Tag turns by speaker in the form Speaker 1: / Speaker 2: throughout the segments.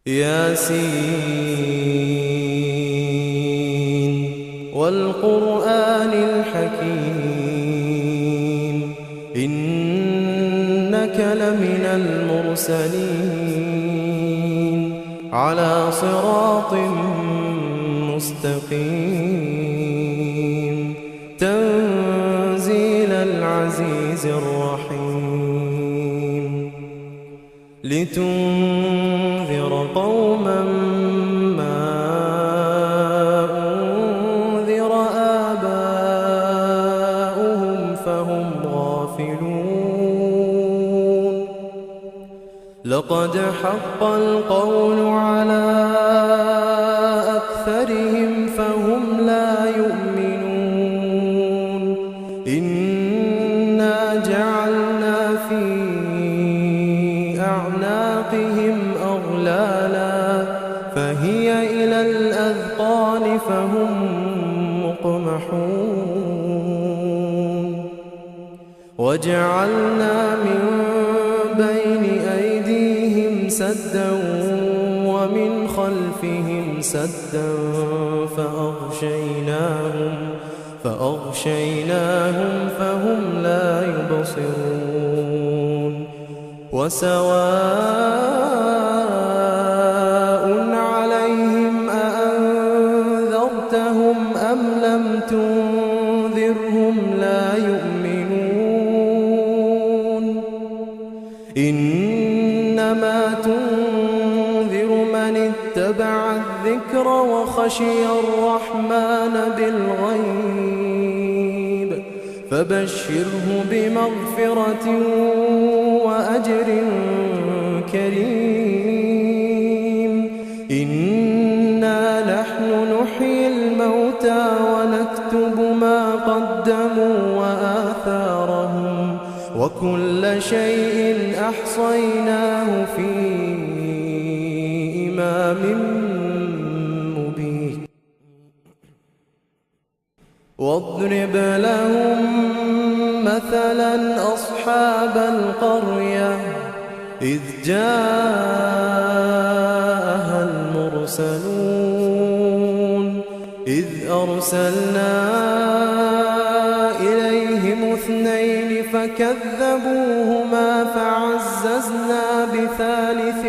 Speaker 1: ياسين والقرآن الحكيم إنك لمن المرسلين على صراط مستقيم تنزيل العزيز الرحيم لتنذر قوما ما أنذر آباؤهم فهم غافلون لقد حق القول على أكثرهم فهم لا يؤمنون إنا جعلنا في أعناقهم أغلالا فهي إلى الأذقان فهم مقمحون وجعلنا من بين أيديهم سدا ومن خلفهم سدا فأغشيناهم فهم لا يبصرون وسواء عليهم أأنذرتهم أم لم تنذرهم لا يؤمنون إنما تنذر من اتبع الذكر وخشي الرحمن بالغيب فبشره بمغفرة وأجر كريم إنا نحن نحيي الموتى ونكتب ما قدموا وآثارهم وكل شيء أحصيناه في إمام مبين واضرب لهم مثلا أصحاب القرية إذ جاءها المرسلون إذ أرسلنا إليهم 2 فكذبوهما فعززنا بثالث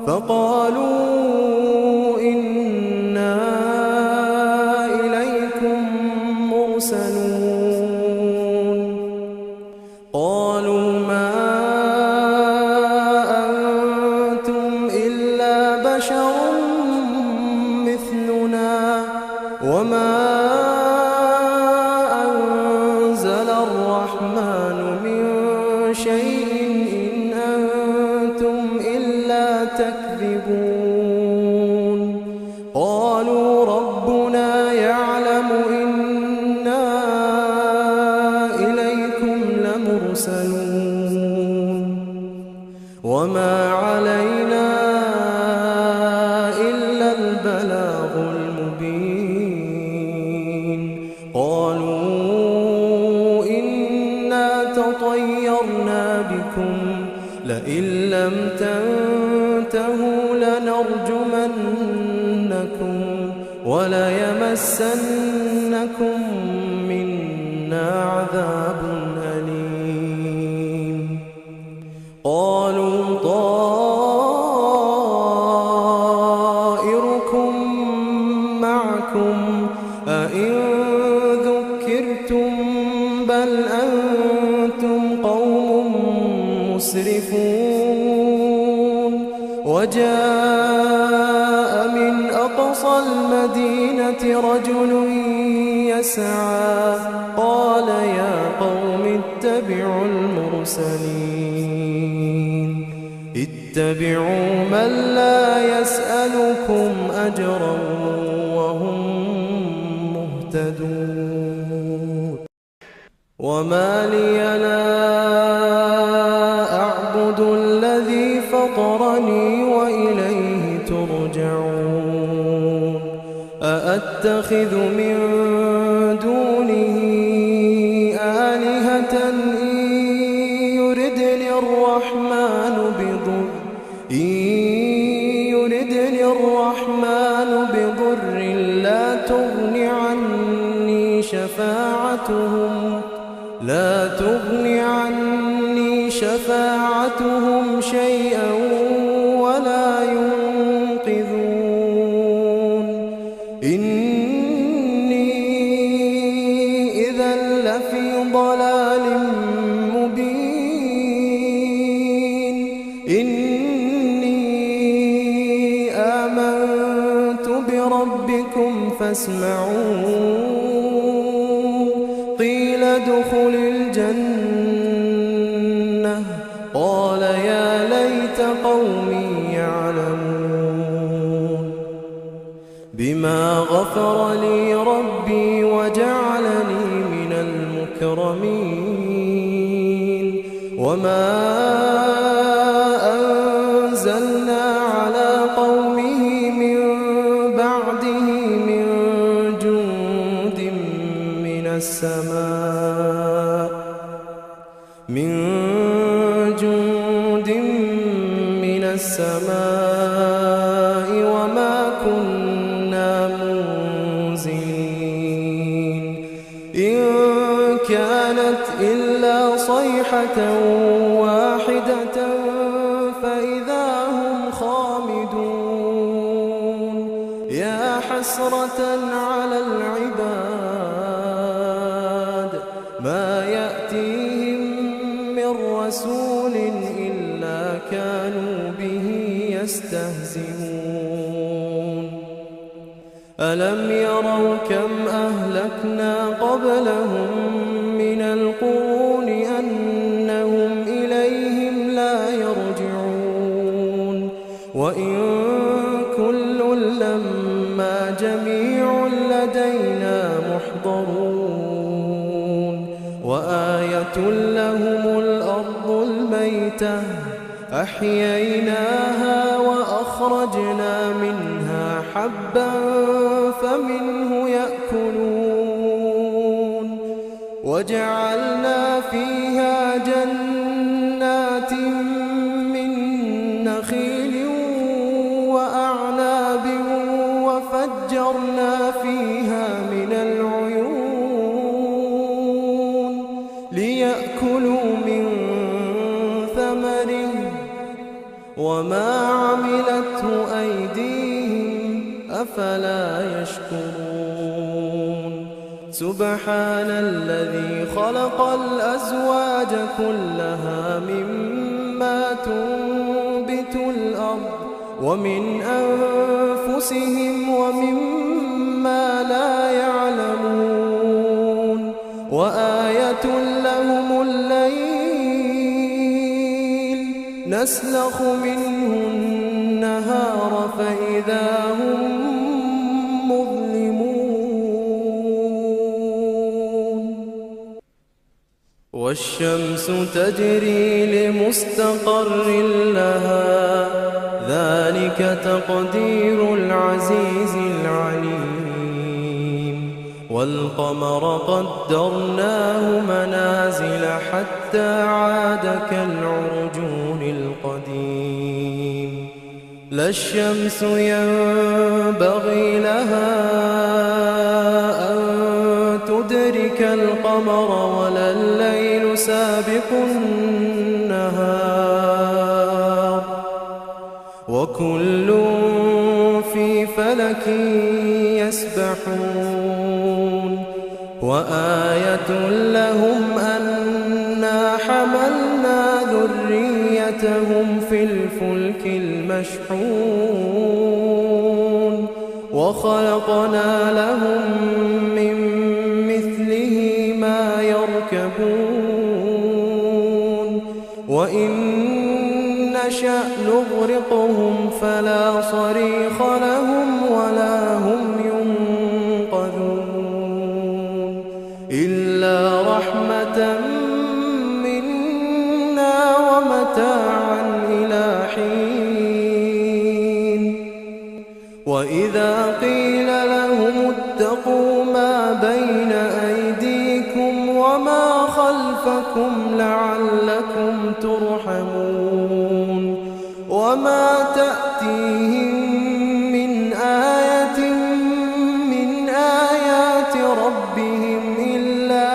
Speaker 1: فقالوا إنا إليكم مرسلون قالوا ما أنتم إلا بشر مثلنا وما أنزل الرحمن من شيء إن أنتم إلا تكذبون قالوا ربنا يعلم إنا إليكم لمرسلون وما علينا إلا البلاغ المبين قالوا إنا تطيرنا بكم لئن لم تنتهوا لنرجمنكم وليمسنكم منا عذاب أليم قالوا طائركم معكم أئن ذكرتم بل أنتم قوم مسرفون وجاء من أقصى المدينة رجل يسعى قال يا قوم اتبعوا المرسلين اتبعوا من لا يسألكم أجرا وهم مهتدون وما لي لا أعبد الذي فطرني وإليه ترجعون أأتخذ من دونه آلهة إن يردني الرحمن بضر لا تغني عني شفاعتهم شيئا ولا ينقذون. إني إذا لفي ضلال مبين. إني آمنت بربكم فاسمعون. قيل ادخل الجنة قال يا ليت قومي يعلمون. بما غفر لي ربي وجعلني من المكرمين. وما أنزلنا على قومه من بعده من جند من السماء وما كنا منزلين. إن كانت إلا صيحة واحدة فإذا هم خامدون. يا حسرة على العباد ما يأتيهم من رسول إلا كانوا به يستهزئون. ألم يروا كم أهلكنا قبلهم من القرون أنهم إليهم لا يرجعون. وإن كل لما جميع لدينا محضرون. وآية لهم الأرض الميتة أحييناها وأخرجنا منها حبا فمنه يأكلون. وجعلنا فيها جنات من نخيل وأعناب وفجرنا فيها من العيون ليأكلوا من ثمره وما عملته أيديهم أفلا يشكرون. سبحان الذي خلق الأزواج كلها مما تنبت الأرض ومن أنفسهم ومما لا يعلمون. وآية لهم الليل نسلخ منه النهار فإذا هم مظلمون. والشمس تجري لمستقر لها ذلك تقدير العزيز العليم. والقمر قدرناه منازل حتى عاد كالعرجون القديم. لا الشمس ينبغي لها أن تدرك القمر ولا الليل سابق النهار وكل في فلك يسبحون. وآية لهم أنا حملنا ذريتهم في الفلك المشحون وخلقنا لهم من مثله ما يركبون. وإن نشأ نغرقهم فلا صريخ لهم ولا هم ينقذون إلا رحمة منا ومتاعا إلى حين. وإذا قيل لهم اتقوا ما بين أيديكم وما خلفكم لعلكم ترحمون وما تأتيهم من آية من آيات ربهم إلا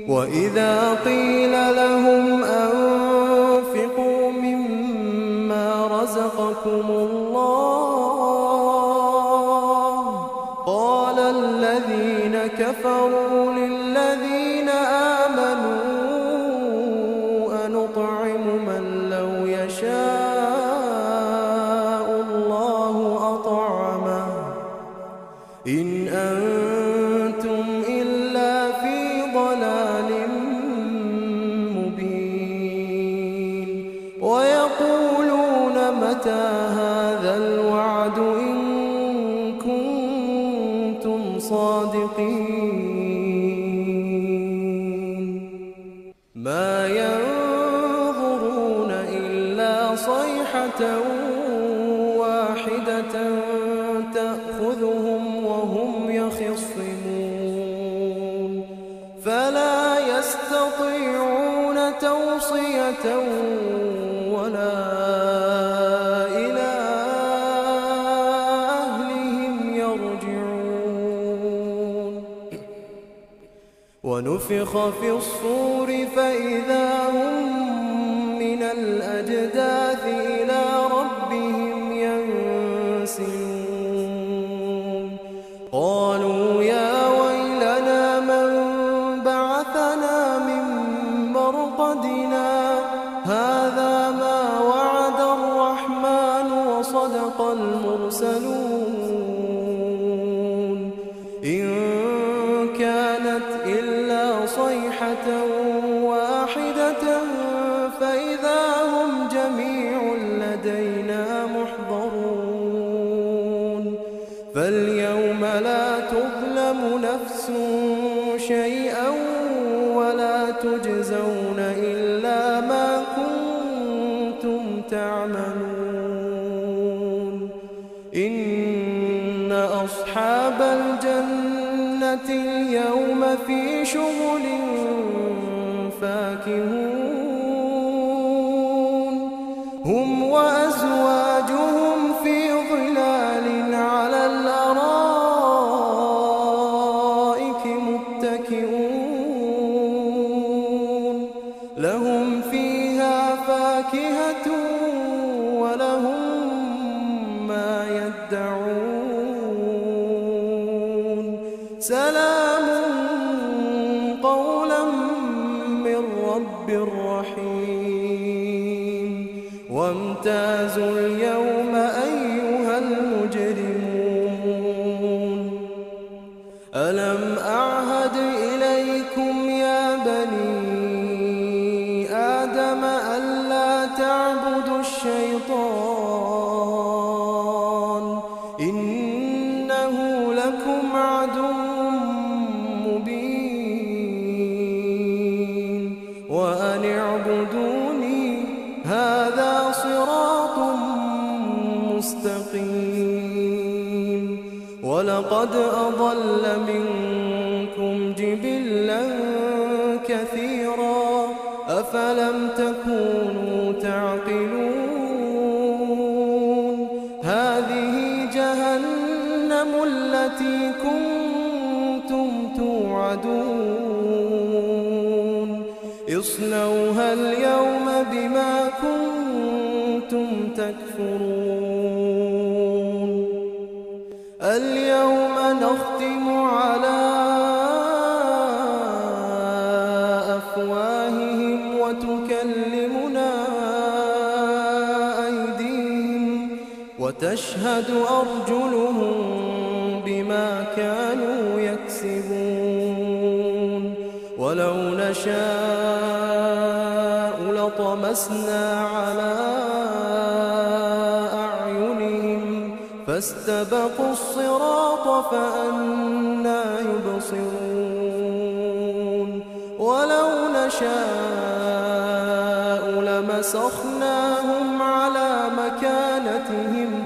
Speaker 1: وإذا قيل لهم أنفقوا مما رزقكم الله قال الذين كفروا للذين آمنوا أنطعم من لو يشاء الله أطعمه إن أنتم إلا في ضلال مبين ويقولون متى هذا الوعد إن كنتم صادقين ما ينظرون إلا صيحة واحدة تأخذهم وهم يخصمون فلا يستطيعون توصية ولا إلى أهلهم يرجعون ونفخ في الصور فإذا هم من الأجداث إلى ربهم ينسلون قالوا يا ويلنا من بعثنا من مرقدنا هذا ما وعد الرحمن وصدق المرسلون إن كانت إلا صيحة واحدة فإذا هم جميع لدينا محضرون فاليوم لا تظلم نفس شيئا ولا تجزون إلا ما كنتم تعملون إن أصحاب الجنة اليوم في شغل فاكهون هم وأزواجهم في ظلال على الأرائك متكئون لهم فيها فاكهة ولهم ما يدعون سلام قولا من رب رحيم وامتازوا اليوم أيها المجرمون ألم أعهد إليكم يا بني آدم ألا تعبدوا الشيطان إنه لكم عدو مبين وأن اعبدوني هذا صراط مستقيم ولقد أضل منكم جبلا كثيرا أفلم تكونوا تعقلون هذه جهنم التي كنتم توعدون اصلوها اليوم بما كنتم تكفرون اليوم نختم على أفواههم وتكلمنا أيديهم وتشهد أرجلهم بما كانوا يكسبون ولو نشاء لطمسنا على أعينهم فاستبقوا الصراط فأنى يبصرون ولو نشاء لمسخناهم على مكانتهم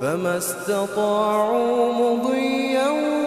Speaker 1: فما استطاعوا مضيا